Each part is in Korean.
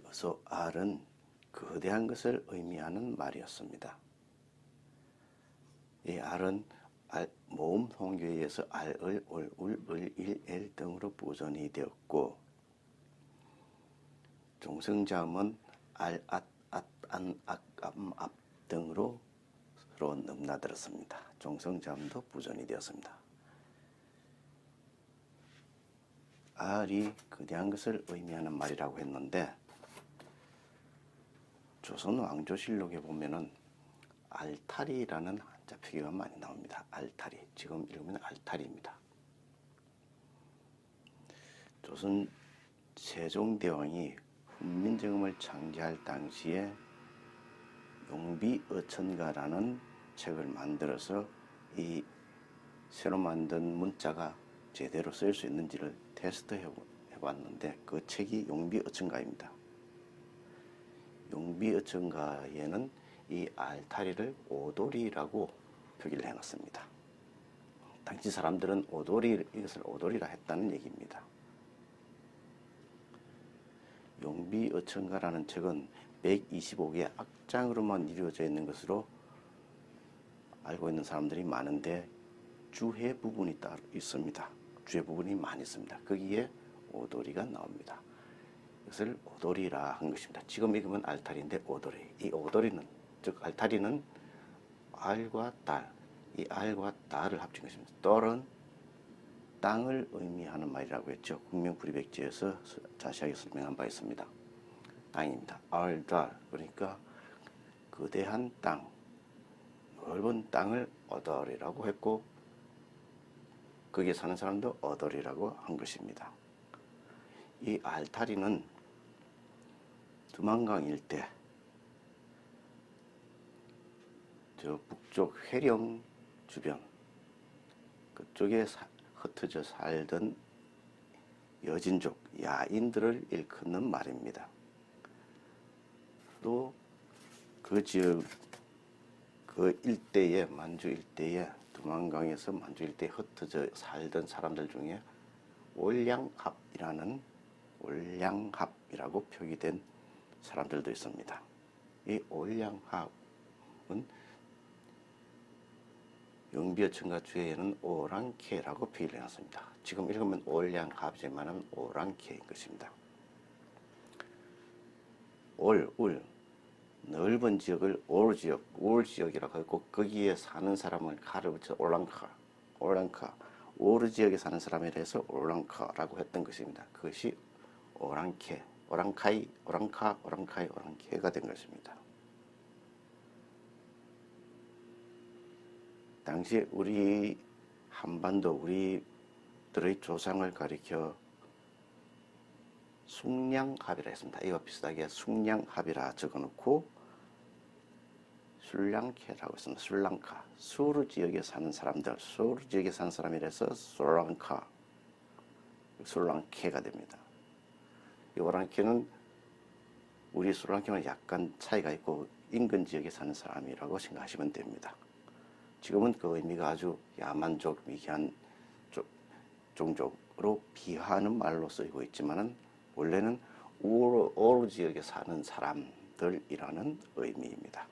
어서 알은 거대한 것을 의미하는 말이었습니다. 이 알은 모음 통계에 의해서 알, 을, 올, 울, 을, 일, 엘 등으로 보존이 되었고, 종성자음은 알, 앗, 안, 악, 암, 앞 등으로 서로 넘나들었습니다. 종성자음도 보존이 되었습니다. 알이 거대한 것을 의미하는 말이라고 했는데, 조선 왕조실록에 보면은 알타리라는 한자 표기가 많이 나옵니다. 알타리. 지금 읽으면 알타리입니다. 조선 세종대왕이 훈민정음을 창제할 당시에 용비어천가라는 책을 만들어서 이 새로 만든 문자가 제대로 쓸 수 있는지를 테스트해봤는데 그 책이 용비어천가입니다. 용비어천가에는 이 알타리를 오돌이라고 표기를 해놨습니다. 당시 사람들은 이것을 오돌이라 했다는 얘기입니다. 용비어천가라는 책은 125개의 악장으로만 이루어져 있는 것으로 알고 있는 사람들이 많은데 주해 부분이 따로 있습니다. 주해 부분이 많이 있습니다. 거기에 오돌이가 나옵니다. 이것을 오돌이라 한 것입니다. 지금 읽으면 알타리인데 오돌이. 이 오돌이는, 즉 알타리는 알과 달, 이 알과 달을 합친 것입니다. 떨은 땅을 의미하는 말이라고 했죠. 국명풀이백지에서 자세하게 설명한 바 있습니다. 땅입니다. 알, 달, 그러니까 거대한 땅, 넓은 땅을 어덜이라고 했고 거기에 사는 사람도 어덜이라고 한 것입니다. 이 알타리는 두만강 일대, 저 북쪽 회령 주변 그쪽에 흩어져 살던 여진족, 야인들을 일컫는 말입니다. 또 그 지역, 그 일대에, 만주 일대에, 두만강에서 만주 일대에 흩어져 살던 사람들 중에 올량합이라고 표기된 사람들도 있습니다. 이 올량합은 용비어천가 주에는 오랑캐라고 표기를 해놨습니다. 지금 읽으면 올량합이지만 오랑캐인 것입니다. 울, 넓은 지역을 올지역이라고 하고 거기에 사는 사람을 가를 붙여 올랑카, 오르 지역에 사는 사람에 대해서 올랑카라고 했던 것입니다. 그것이 오랑캐, 오랑캐가 된 것입니다. 당시 우리 한반도, 우리들의 조상을 가리켜 숭량합이라 했습니다. 이와 비슷하게 숭량합이라 적어놓고 술랑캐라고 했습니다. 술랑카, 수르 지역에 사는 사람들, 수르 지역에 사는 사람이라서 술랑캐가 됩니다. 이 오랑캐는 우리 술랑캐는 약간 차이가 있고 인근 지역에 사는 사람이라고 생각하시면 됩니다. 지금은 그 의미가 아주 야만족, 미개한 종족으로 비하하는 말로 쓰이고 있지만은 원래는 오르 지역에 사는 사람들이라는 의미입니다.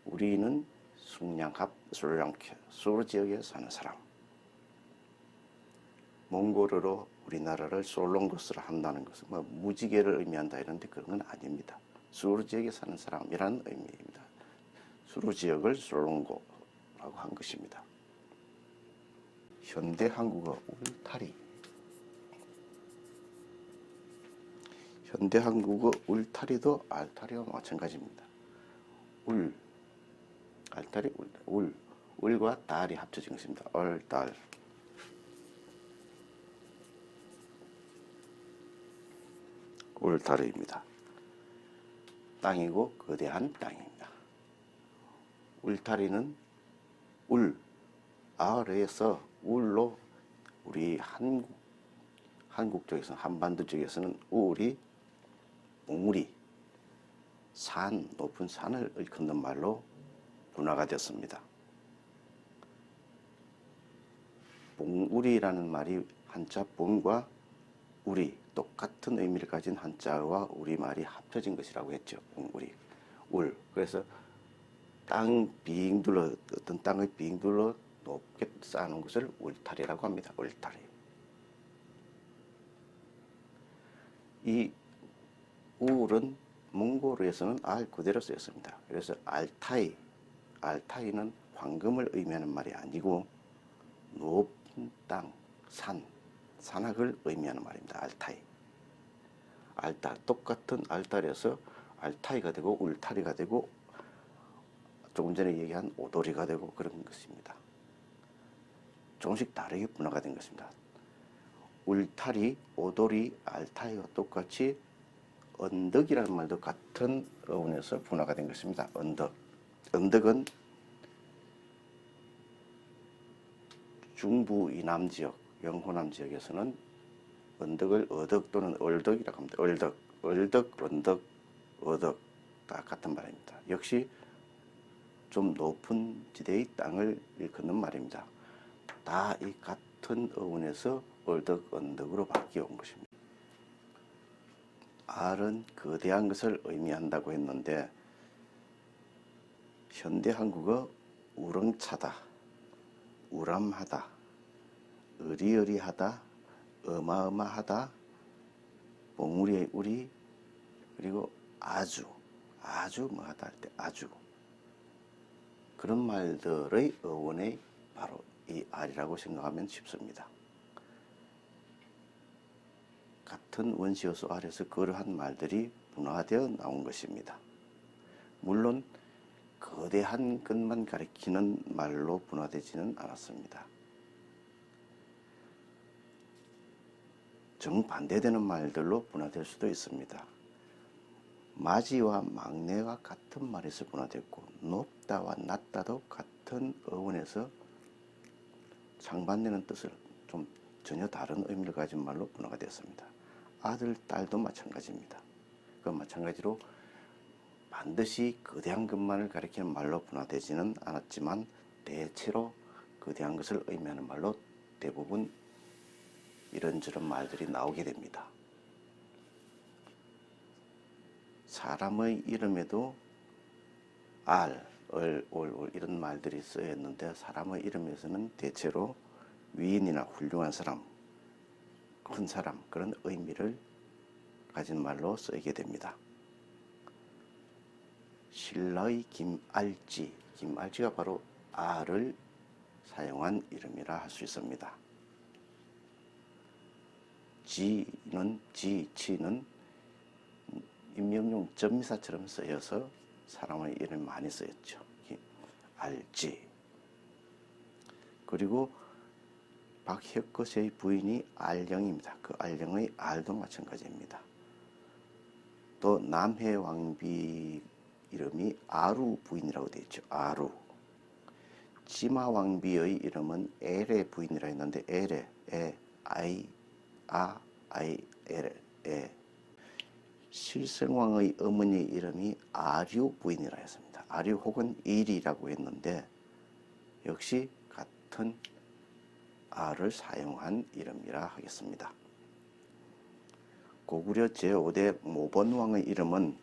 우리는 숭량합, 술랑캐, 수르 지역에 사는 사람. 몽골어로 우리나라를 솔롱고스라 한다는 것은 무지개를 의미한다 이런데 그런 건 아닙니다. 수르 지역에 사는 사람이라는 의미입니다. 수르 지역을 솔롱고라고 한 것입니다. 현대 한국어 울타리. 현대 한국어 울타리도 알타리와 마찬가지입니다. 알타리, 울과 달이 합쳐진 것입니다. 얼달. 울타리입니다. 땅이고 거대한 땅입니다. 울타리는 아래에서 울로 우리 한국 쪽에서는, 한반도 쪽에서는 울이 몽우리, 높은 산을 일컫는 말로 분화가 됐습니다. 봉우리라는 말이 한자 봉과 우리, 똑같은 의미를 가진 한자와 우리말이 합쳐진 것이라고 했죠. 우리 울. 그래서 땅 비행들로 어떤 땅의 비행들로 높게 쌓아놓은 것을 울타리라고 합니다. 울타리. 이 울은 몽골어에서는 알 그대로 쓰였습니다. 그래서 알타이, 알타이는 황금을 의미하는 말이 아니고 높은 땅, 산, 산악을 의미하는 말입니다. 알타이. 알타, 똑같은 알타리에서 알타이가 되고 울타리가 되고 조금 전에 얘기한 오도리가 되고 그런 것입니다. 조금씩 다르게 분화가 된 것입니다. 울타리, 오도리, 알타이와 똑같이 언덕이라는 말도 같은 어원에서 분화가 된 것입니다. 언덕. 언덕은 중부 이남 지역, 영호남 지역에서는 언덕을 어덕 또는 얼덕이라고 합니다. 얼덕, 얼덕, 언덕, 어덕 다 같은 말입니다. 역시 좀 높은 지대의 땅을 일컫는 말입니다. 다 이 같은 어원에서 얼덕, 언덕으로 바뀌어 온 것입니다. 알은 거대한 것을 의미한다고 했는데 현대 한국어 우렁차다, 우람하다, 의리의리하다, 어마어마하다, 봉우리의 우리, 그리고 아주, 아주 뭐하다 할 때 아주 그런 말들의 어원이 바로 이 알이라고 생각하면 쉽습니다. 같은 원시어수 알에서 그러한 말들이 분화되어 나온 것입니다. 물론 거대한 것만 가리키는 말로 분화되지는 않았습니다. 정반대되는 말들로 분화될 수도 있습니다. 마지와 막내가 같은 말에서 분화됐고 높다와 낮다도 같은 어원에서 상반되는 뜻을 좀 전혀 다른 의미를 가진 말로 분화가 되었습니다. 아들, 딸도 마찬가지입니다. 그 마찬가지로 반드시 거대한 것만을 가리키는 말로 분화되지는 않았지만 대체로 거대한 것을 의미하는 말로 대부분 이런저런 말들이 나오게 됩니다. 사람의 이름에도 알, 얼, 올 이런 말들이 쓰였는데 사람의 이름에서는 대체로 위인이나 훌륭한 사람, 큰 사람 그런 의미를 가진 말로 쓰이게 됩니다. 신라의 김알지, 김알지가 바로 알을 사용한 이름이라 할 수 있습니다. 지는 임명용 접미사처럼 쓰여서 사람의 이름이 많이 쓰였죠. 알지. 그리고 박혁거세의 부인이 알령입니다. 그 알령의 알도 마찬가지입니다. 또 남해 왕비 이름이 아루 부인이라고 되어 있죠. 아루. 지마 왕비의 이름은 엘의 부인이라 했는데 엘의 엘의 실생왕의 어머니 이름이 아류 부인이라 했습니다. 아류 혹은 일이라고 했는데 역시 같은 알을 사용한 이름이라 하겠습니다. 고구려 제5대 모본왕의 이름은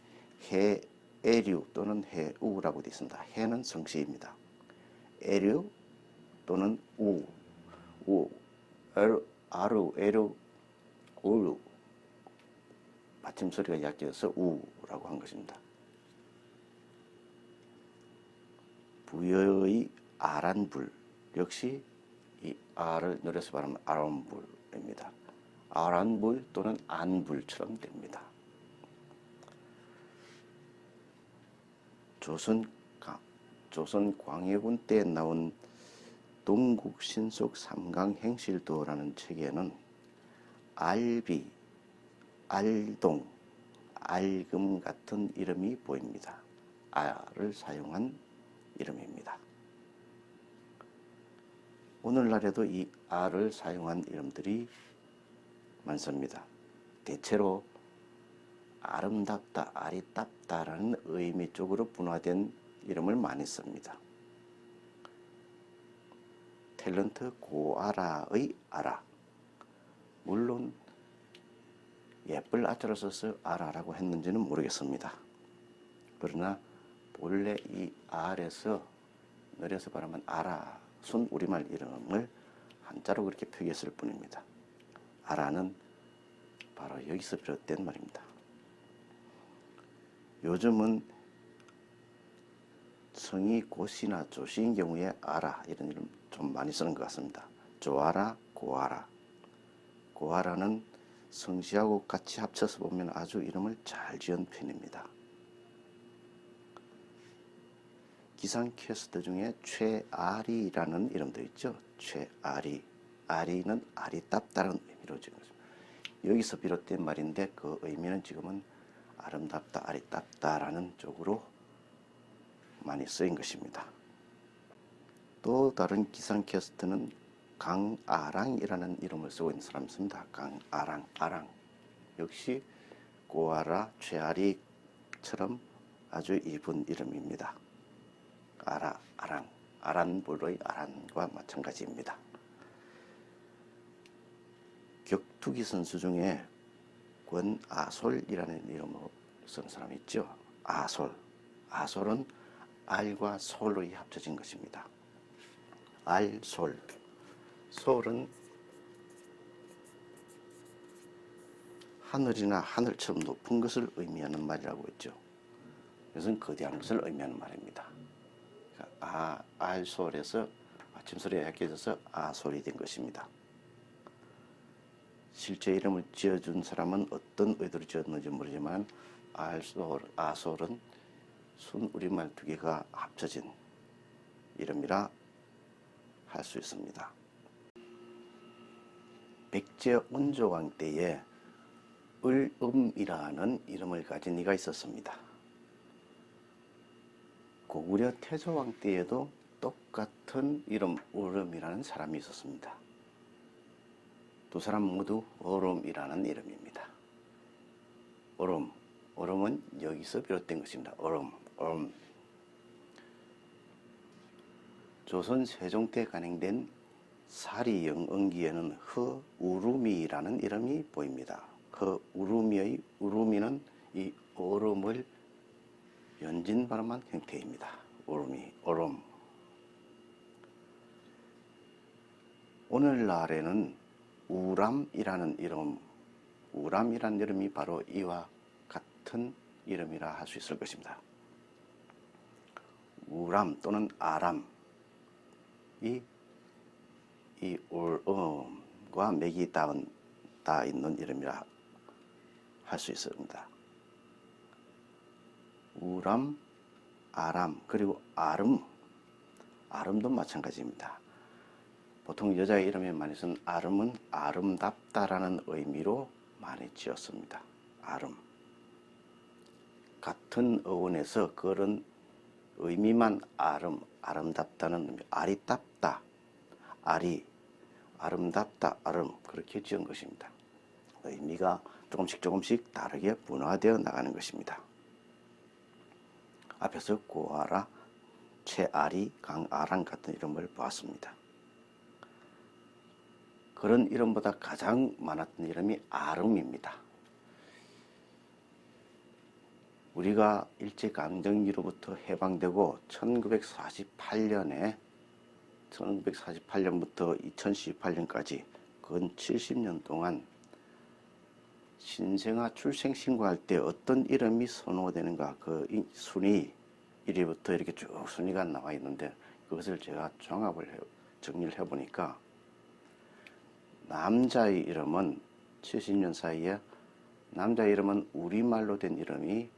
해에류 또는 해우라고 되어 있습니다. 해는 성씨입니다. 에류 또는 아루, 에루, 우루 받침소리가 약해져서 우라고 한 것입니다. 부여의 아란불 역시 이 알을 늘려서 말하면 아란불입니다. 아란불 또는 안불처럼 됩니다. 조선 광해군 때 나온 동국신속 삼강행실도라는 책에는 알비, 알동, 알금 같은 이름이 보입니다. 알을 사용한 이름입니다. 오늘날에도 이 알을 사용한 이름들이 많습니다. 대체로 아름답다, 아리답다라는 의미 쪽으로 분화된 이름을 많이 씁니다. 탤런트 고아라의 아라. 물론 예쁠 아자를 써서 아라라고 했는지는 모르겠습니다. 그러나 본래 이 알에서 내려서 발음한 아라, 순 우리말 이름을 한자로 그렇게 표기했을 뿐입니다. 아라는 바로 여기서 비롯된 말입니다. 요즘은 성이 고시나 조시인 경우에 아라 이런 이름 좀 많이 쓰는 것 같습니다. 조아라, 고아라. 고아라는 성시하고 같이 합쳐서 보면 아주 이름을 잘 지은 편입니다. 기상캐스터 중에 최아리라는 이름도 있죠. 최아리. 아리는 아리답다는 의미로 지은 것입니다. 여기서 비롯된 말인데 그 의미는 지금은 아름답다, 아리답다라는 쪽으로 많이 쓰인 것입니다. 또 다른 기상캐스터는 강아랑이라는 이름을 쓰고 있는 사람이 있습니다. 강아랑, 아랑. 역시 고아라, 최아리처럼 아주 이쁜 이름입니다. 아라, 아랑, 아란불의 아란과 마찬가지입니다. 격투기 선수 중에 권아솔이라는 이름으로 쓰는 사람이 있죠. 아솔. 아솔은 알과 솔의 합쳐진 것입니다. 알, 솔. 솔은 하늘이나 하늘처럼 높은 것을 의미하는 말이라고 했죠. 이것은 거대한 것을 의미하는 말입니다. 그러니까 알솔에서 받침소리가 약해져서 아솔이 된 것입니다. 실제 이름을 지어준 사람은 어떤 의도로 지었는지 모르지만 아솔은 순 우리말 두 개가 합쳐진 이름이라 할 수 있습니다. 백제 온조왕 때에 을음이라는 이름을 가진 이가 있었습니다. 고구려 태조왕 때에도 똑같은 이름 을음이라는 사람이 있었습니다. 두 사람 모두 얼음이라는 이름입니다. 얼음은 여기서 비롯된 것입니다. 얼음. 조선 세종 때 간행된 사리 영언기에는 허우루미라는 이름이 보입니다. 허우루미의 우루미는 이 얼음을 연진 발음한 형태입니다. 얼음. 오늘날에는 우람이라는 이름이 바로 이와 같은 이름이라 할 수 있을 것입니다. 우람 또는 아람, 이 올음과 맥이 닿아 있는 이름이라 할 수 있습니다. 우람, 아람, 그리고 아름도 마찬가지입니다. 보통 여자의 이름에 많이 쓰는 아름은 아름답다라는 의미로 많이 지었습니다. 아름. 같은 어원에서 그런 의미만 아름답다는 의미, 아리답다, 아름답다, 그렇게 지은 것입니다. 의미가 조금씩 다르게 분화되어 나가는 것입니다. 앞에서 고아라, 최아리, 강아랑 같은 이름을 보았습니다. 그런 이름보다 가장 많았던 이름이 아름입니다. 우리가 일제강점기로부터 해방되고 1948년부터 2018년까지 근 70년 동안 신생아 출생 신고할 때 어떤 이름이 선호되는가 그 순위 1위부터 이렇게 쭉 순위가 나와 있는데 그것을 제가 정리를 해보니까 남자의 이름은 70년 사이에 남자 이름은 우리말로 된 이름이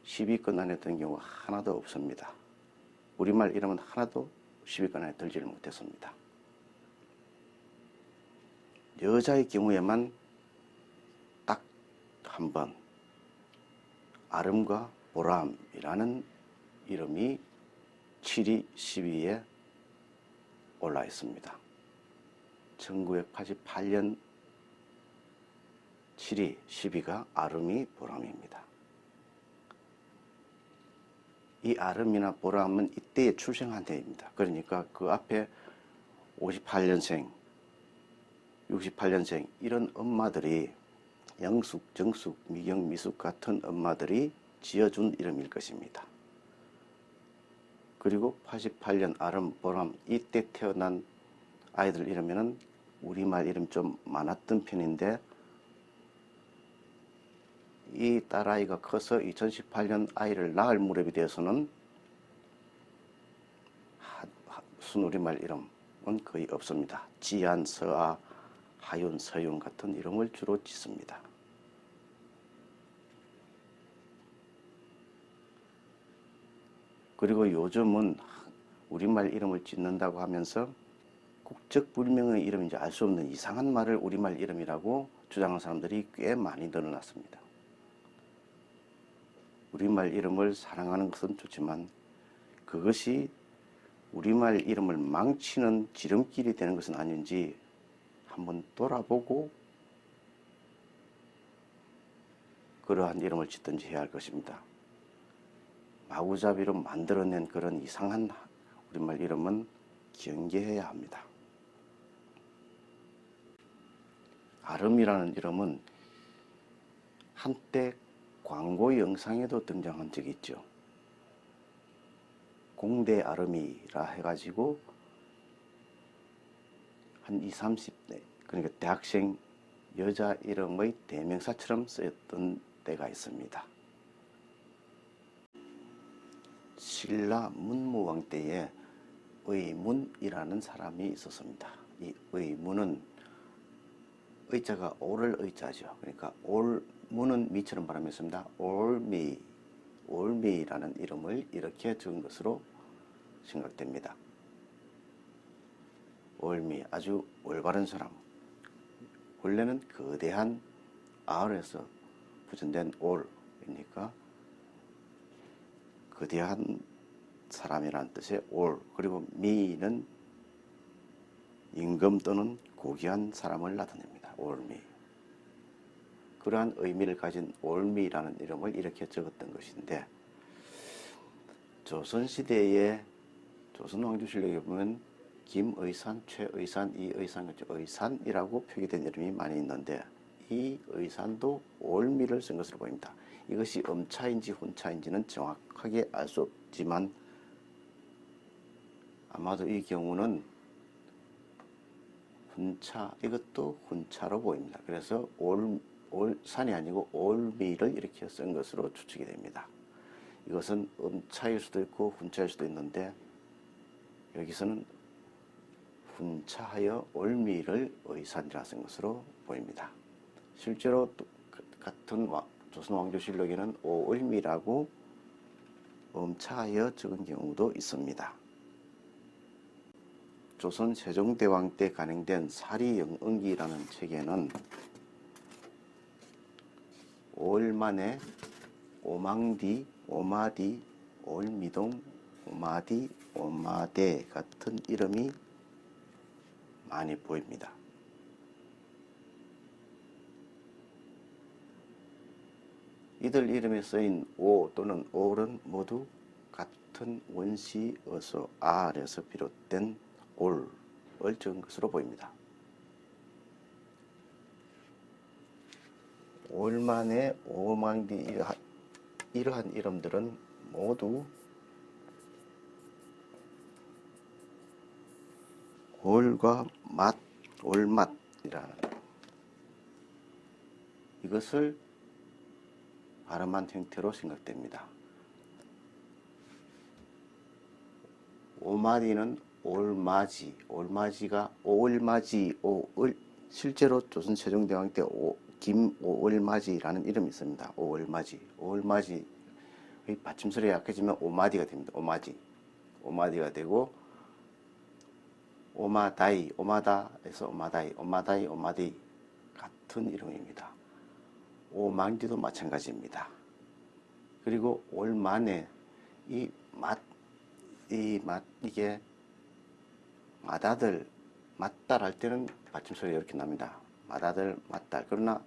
10위권 안에 든 경우가 하나도 없습니다. 우리말 이름은 하나도 10위권 안에 들지를 못했습니다. 여자의 경우에만 딱 한 번 아름과 보람이라는 이름이 7위, 10위에 올라 있습니다. 1988년 7위, 10위가 아름이 보람입니다. 이 아름이나 보람은 이때에 출생한 해입니다. 그러니까 그 앞에 58년생, 68년생 이런 엄마들이 영숙, 정숙, 미경, 미숙 같은 엄마들이 지어준 이름일 것입니다. 그리고 88년 아름, 보람 이때 태어난 아이들 이름에는 우리말 이름 좀 많았던 편인데 이 딸아이가 커서 2018년 아이를 낳을 무렵이 되어서는 순우리말 이름은 거의 없습니다. 지안, 서아, 하윤, 서윤 같은 이름을 주로 짓습니다. 그리고 요즘은 우리말 이름을 짓는다고 하면서 국적불명의 이름인지 알 수 없는 이상한 말을 우리말 이름이라고 주장하는 사람들이 꽤 많이 늘어났습니다. 우리말 이름을 사랑하는 것은 좋지만 그것이 우리말 이름을 망치는 지름길이 되는 것은 아닌지 한번 돌아보고 그러한 이름을 짓든지 해야 할 것입니다. 마구잡이로 만들어낸 그런 이상한 우리말 이름은 경계해야 합니다. 아름이라는 이름은 한때 광고 영상에도 등장한 적이 있죠. 공대 아름이라 해가지고 한 20, 30대 그러니까 대학생 여자 이름의 대명사처럼 쓰였던 때가 있습니다. 신라 문무왕 때에 의문이라는 사람이 있었습니다. 이 의문은 의자가 오를 의자죠. 그러니까 올문은 미처럼 발음했습니다. 올미, 올미라는 이름을 이렇게 적은 것으로 생각됩니다. 올미, 아주 올바른 사람. 원래는 거대한 R에서 부전된 올이니까 거대한 사람이라는 뜻의 올, 그리고 미는 임금 또는 고귀한 사람을 나타냅니다. 올미. 그러한 의미를 가진 올미라는 이름을 이렇게 적었던 것인데 조선시대의 조선왕조실록에 보면 김의산, 최의산, 이의산, 의산이라고 표기된 이름이 많이 있는데 이 의산도 올미를 쓴 것으로 보입니다. 이것이 음차인지 훈차인지는 정확하게 알 수 없지만 아마도 이 경우는 훈차, 이것도 훈차로 보입니다. 그래서 올산이 아니고 올미를 이렇게 쓴 것으로 추측이 됩니다. 이것은 음차일 수도 있고 훈차일 수도 있는데 여기서는 훈차하여 올미를 의산이라 쓴 것으로 보입니다. 실제로 같은 조선왕조실록에는 오을미라고 음차하여 적은 경우도 있습니다. 조선 세종대왕 때 간행된 사리영응기라는 책에는 5일 만에 오망디, 오마디, 올미동, 오마디, 오마대 같은 이름이 많이 보입니다. 이들 이름에 쓰인 오 또는 올은 모두 같은 원시 어소 알에서 비롯된 올을 적은 것으로 보입니다. 올만의 오망디 이러한 이름들은 모두 올과 맛, 올맛이라는 이것을 발음한 형태로 생각됩니다. 오마디는 올마지, 올마지가 오을마지, 실제로 조선 세종대왕 때 김오을마지라는 이름이 있습니다. 오을마지, 오을마지 받침소리가 약해지면 오마디가 됩니다. 오마디가 되고 오마다이, 오마다에서 오마다이, 오마다이, 오마디 같은 이름입니다. 오망디도 마찬가지입니다. 그리고 올만에 이게 맏아들, 맏딸 할 때는 받침소리가 이렇게 납니다. 맏아들, 맏딸. 그러나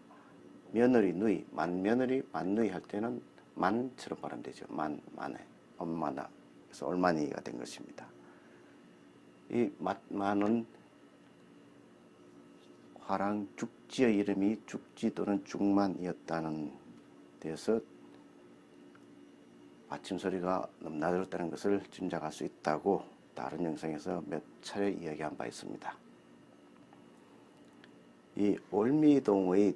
며느리, 누이, 맏며느리, 맏누이 할 때는 만처럼 발음되죠. 만에, 엄마나. 그래서 올만이가 된 것입니다. 이 만은 화랑 죽지의 이름이 죽지 또는 죽만이었다는 데서 받침소리가 넘나들었다는 것을 짐작할 수 있다고 다른 영상에서 몇 차례 이야기한 바 있습니다. 이 올미동의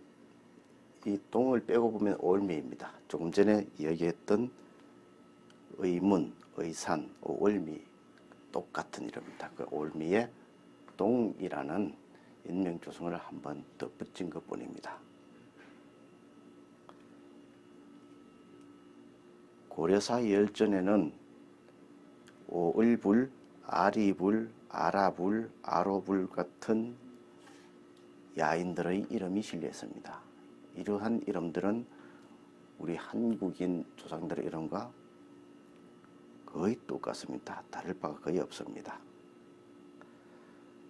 이 동을 빼고 보면 올미입니다. 조금 전에 이야기했던 의문, 의산, 올미 똑같은 이름입니다. 그 올미에 동이라는 인명 조성을 한 번 더 붙인 것 뿐입니다. 고려사 열전에는 오을불, 아리불, 아라불, 아로불 같은 야인들의 이름이 실려 있습니다. 이러한 이름들은 우리 한국인 조상들의 이름과 거의 똑같습니다. 다를 바가 거의 없습니다.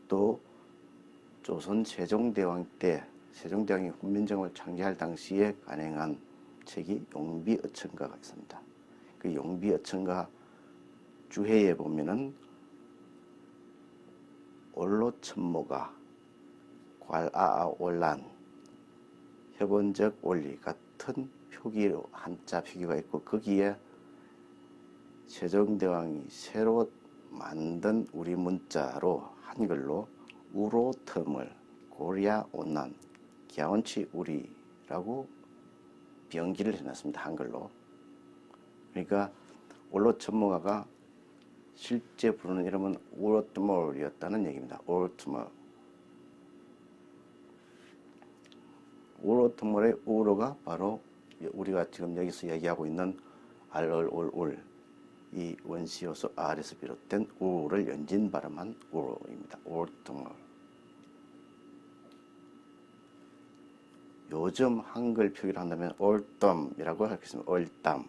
또 조선 세종대왕 때 세종대왕이 훈민정음을 창제할 당시에 간행한 책이 용비어천가가 있습니다. 그 용비어천가 주해에 보면은 올로천모가 괄아아올란 협언적 원리 같은 표기로 한자 표기가 있고 거기에 세종대왕이 새로 만든 우리 문자로 한글로 우로텀을 고리아 온난 기아원치 우리라고 병기를 해놨습니다. 한글로. 그러니까 올로천모가가 실제 부르는 이름은 우로트몰이었다는 얘기입니다. 우로트몰. 우로트몰의 우로가 바로 우리가 지금 여기서 얘기하고 있는 알얼올울 이 원시요소 R에서 비롯된 우를 연진 발음한 우로입니다. 우로트몰. 요즘 한글 표기를 한다면 올덤이라고 하겠습니다. 올담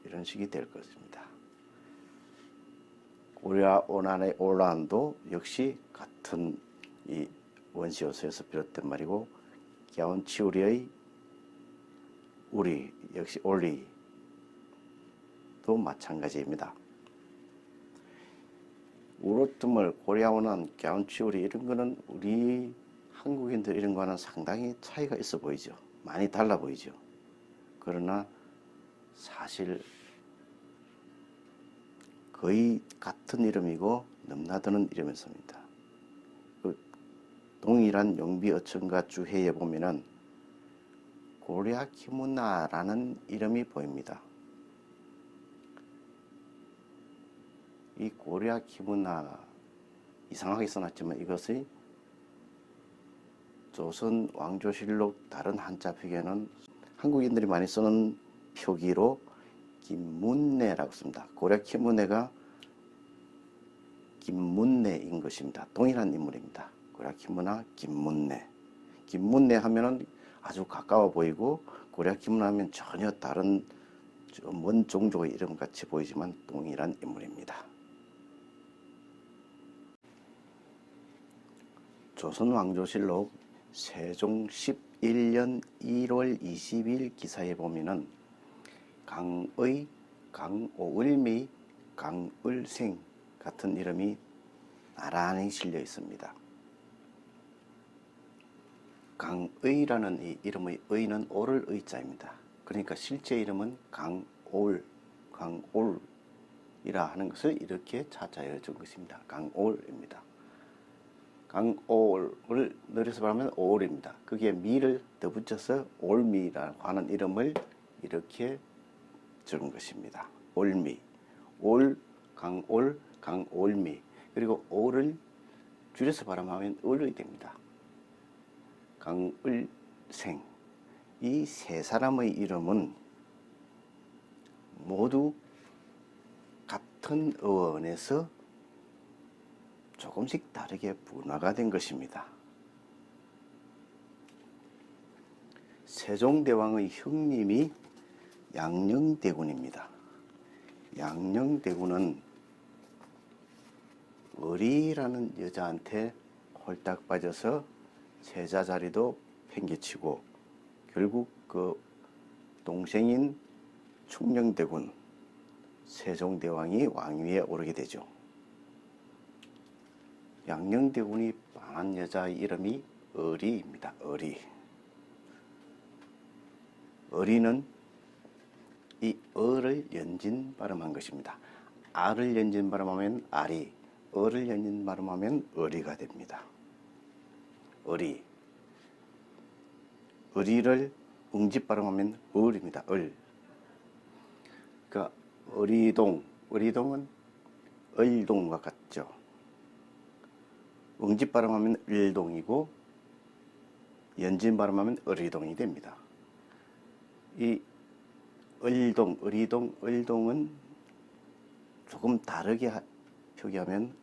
이런 식이 될 것입니다. 고려 오난의 올란도 역시 같은 이 원시요소에서 비롯된 말이고 기아온치우리의 우리 역시 올리도 마찬가지입니다. 우로뜸을 고려오난 기아온치우리 이런 거는 우리 한국인들 이런 거는 상당히 차이가 있어 보이죠. 많이 달라 보이죠. 그러나 사실 거의 같은 이름이고 넘나드는 이름이었습니다. 그 동일한 용비어천가 주해에 보면은 고려 키무나라는 이름이 보입니다. 이 고려 키무나 이상하게 써놨지만 이것이 조선 왕조실록 다른 한자 표기에는 한국인들이 많이 쓰는 표기로 김문내라고 씁니다. 고려 키문내가 김문내인 것입니다. 동일한 인물입니다. 고려 키문나 김문내. 김문내 하면은 아주 가까워 보이고 고려 키문나 하면 전혀 다른 먼 종족의 이름 같이 보이지만 동일한 인물입니다. 조선 왕조실록 세종 11년 1월 20일 기사에 보면은 강의, 강오을미, 강을생 같은 이름이 나란히 실려 있습니다. 강의라는 이 이름의 의는 오를 의자입니다. 그러니까 실제 이름은 강올, 강올이라 하는 것을 이렇게 차자해 준 것입니다. 강올입니다. 강올을 늘려서 말하면 올입니다. 거기에 미를 더 붙여서 올미라고 하는 이름을 이렇게 적은 것입니다. 올미, 올, 강올, 강올미. 그리고 올을 줄여서 발음하면 을이 됩니다. 강을생. 이 세 사람의 이름은 모두 같은 어원에서 조금씩 다르게 분화가 된 것입니다. 세종대왕의 형님이 양녕대군입니다. 양녕대군은 의리라는 여자한테 홀딱 빠져서 세자 자리도 팽개치고 결국 그 동생인 충녕대군 세종대왕이 왕위에 오르게 되죠. 양녕대군이 반한 여자의 이름이 어리입니다. 어리는 이 어를 연진 발음한 것입니다. 아를 연진 발음하면 아리, 어를 연진 발음하면 어리가 됩니다. 어리를 응집 발음하면 을입니다. 그러니까 어리동은 을동과 같죠. 응집 발음하면 을동이고 연진 발음하면 어리동이 됩니다. 이 을동은 조금 다르게 표기하면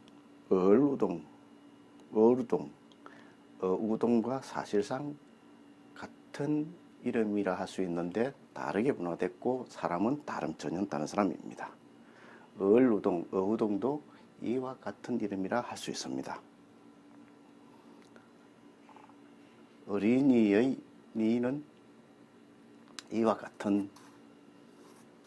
어우동과 사실상 같은 이름이라 할 수 있는데 다르게 분화됐고 사람은 전혀 다른 사람입니다. 어우동도 이와 같은 이름이라 할 수 있습니다. 어린이의 니는 이와 같은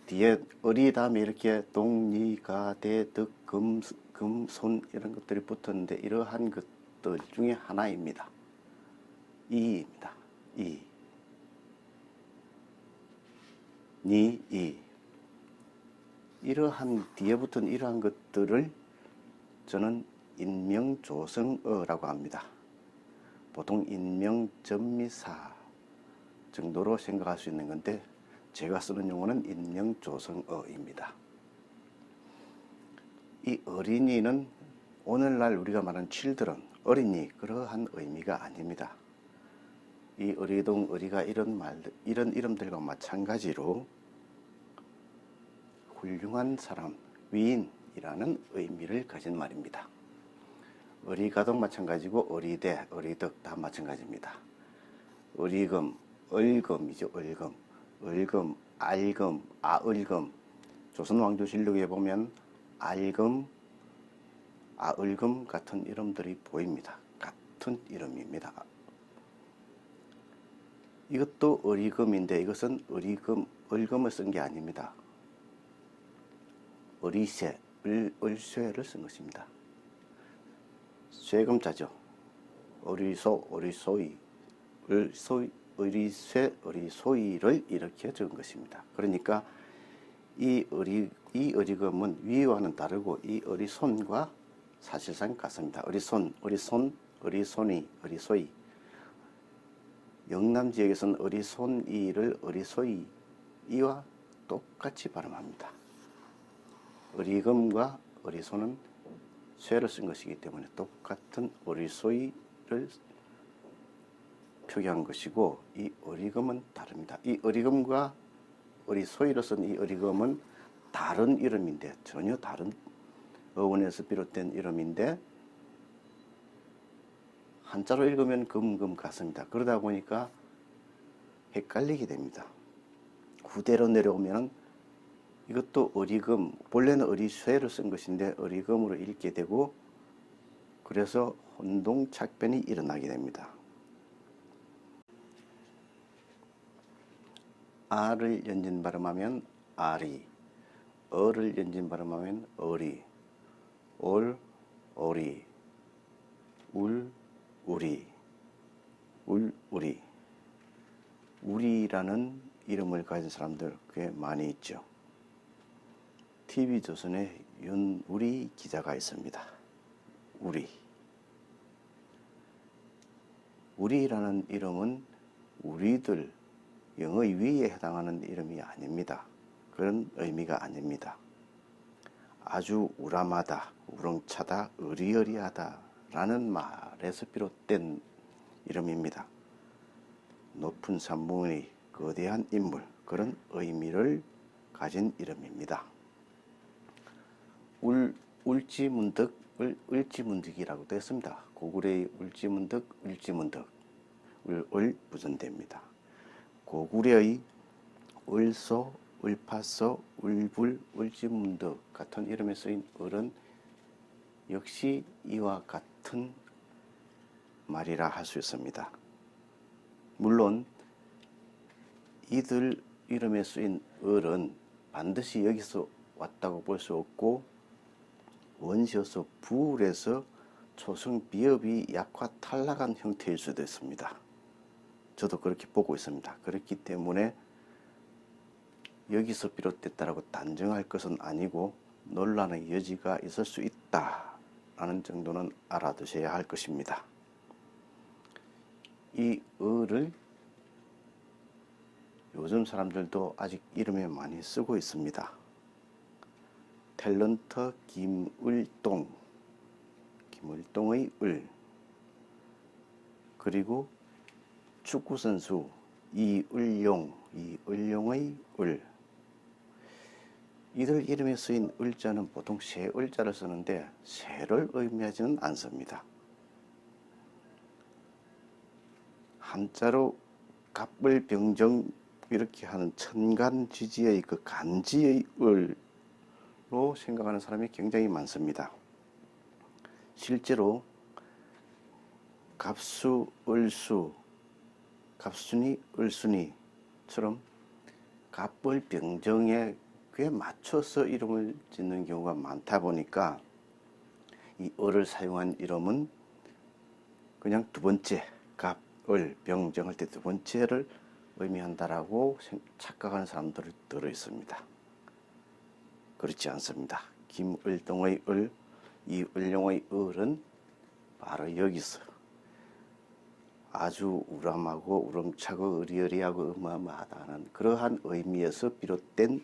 뒤에 어리 다음에 이렇게 동리가대 득금손 이런 것들이 붙었는데 이러한 것들 중에 하나입니다. 이입니다. 이러한 뒤에 붙은 이러한 것들을 저는 인명조성어라고 합니다. 보통 인명전미사 정도로 생각할 수 있는 건데 제가 쓰는 용어는 인명조성어입니다. 이 어린이는 오늘날 우리가 말하는 children, 어린이 그러한 의미가 아닙니다. 이 어리동, 어리가 이런 이름들과 마찬가지로 훌륭한 사람, 위인이라는 의미를 가진 말입니다. 어리가도 마찬가지고 어리대, 어리덕 다 마찬가지입니다. 어리금, 얼금이죠. 얼금, 알금, 아을금. 조선왕조실록에 보면 알금, 아을금 같은 이름들이 보입니다. 같은 이름입니다. 이것도 어리금인데 이것은 얼금을 쓴 게 아닙니다. 어리쇠, 을쇠를 쓴 것입니다. 쇠금자죠. 어리소, 어리소이, 어리쇠, 어리소이를 이렇게 적은 것입니다. 그러니까 이 어리금은 위와는 다르고 이 어리손과 사실상 같습니다. 어리손, 어리손이, 어리소이. 영남 지역에서는 어리손이를 어리소이와 똑같이 발음합니다. 어리금과 어리손은 쇠를 쓴 것이기 때문에 똑같은 어리소이를 표기한 것이고 이 어리금은 다릅니다. 이 어리금과 어리소이로 쓴 이 어리금은 다른 이름인데 전혀 다른 어원에서 비롯된 이름인데 한자로 읽으면 금금 같습니다. 그러다 보니까 헷갈리게 됩니다. 후대로 내려오면 이것도 어리금, 본래는 어리쇠를 쓴 것인데 어리금으로 읽게 되고 그래서 혼동착변이 일어나게 됩니다. 아를 연진 발음하면 아리, 어를 연진 발음하면 어리, 올, 오리, 울, 우리, 우리라는 이름을 가진 사람들 꽤 많이 있죠. TV조선에 윤우리 기자가 있습니다. 우리라는 이름은 우리들 영의 위에 해당하는 이름이 아닙니다. 그런 의미가 아닙니다. 아주 우람하다, 우렁차다, 의리여리하다 라는 말에서 비롯된 이름입니다. 높은 산봉의 거대한 인물, 그런 의미를 가진 이름입니다. 울지문득을 을지문득이라고도 했습니다. 고구려의 울지문득, 을 부전됩니다. 고구려의 을소, 을파소, 을불, 을지문득 같은 이름에 쓰인 을은 역시 이와 같은 말이라 할 수 있습니다. 물론 이들 이름에 쓰인 을은 반드시 여기서 왔다고 볼 수 없고 원시어서 부울에서 초성 비읍이 약화 탈락한 형태일 수도 있습니다. 저도 그렇게 보고 있습니다. 그렇기 때문에 여기서 비롯됐다라고 단정할 것은 아니고 논란의 여지가 있을 수 있다라는 정도는 알아두셔야 할 것입니다. 이 을을 요즘 사람들도 아직 이름에 많이 쓰고 있습니다. 탤런트 김을동, 김을동의 을, 그리고 축구선수 이을용, 이을용의 을. 이들 이름에 쓰인 을자는 보통 새 을자를 쓰는데 새를 의미하지는 않습니다. 한자로 갑을병정 이렇게 하는 천간지지의 그 간지의 을로 생각하는 사람이 굉장히 많습니다. 실제로 갑수, 을수, 갑순이, 을순이처럼 갑을병정에 꽤 맞춰서 이름을 짓는 경우가 많다 보니까 이 을을 사용한 이름은 그냥 두 번째, 갑, 을, 병정 할 때 두 번째를 의미한다라고 착각하는 사람들이 들어 있습니다. 그렇지 않습니다. 김을동의 을, 이을용의 을은 바로 여기서 아주 우람하고 우렁차고 으리으리하고 어마어마하다는 그러한 의미에서 비롯된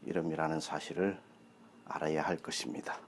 이름이라는 사실을 알아야 할 것입니다.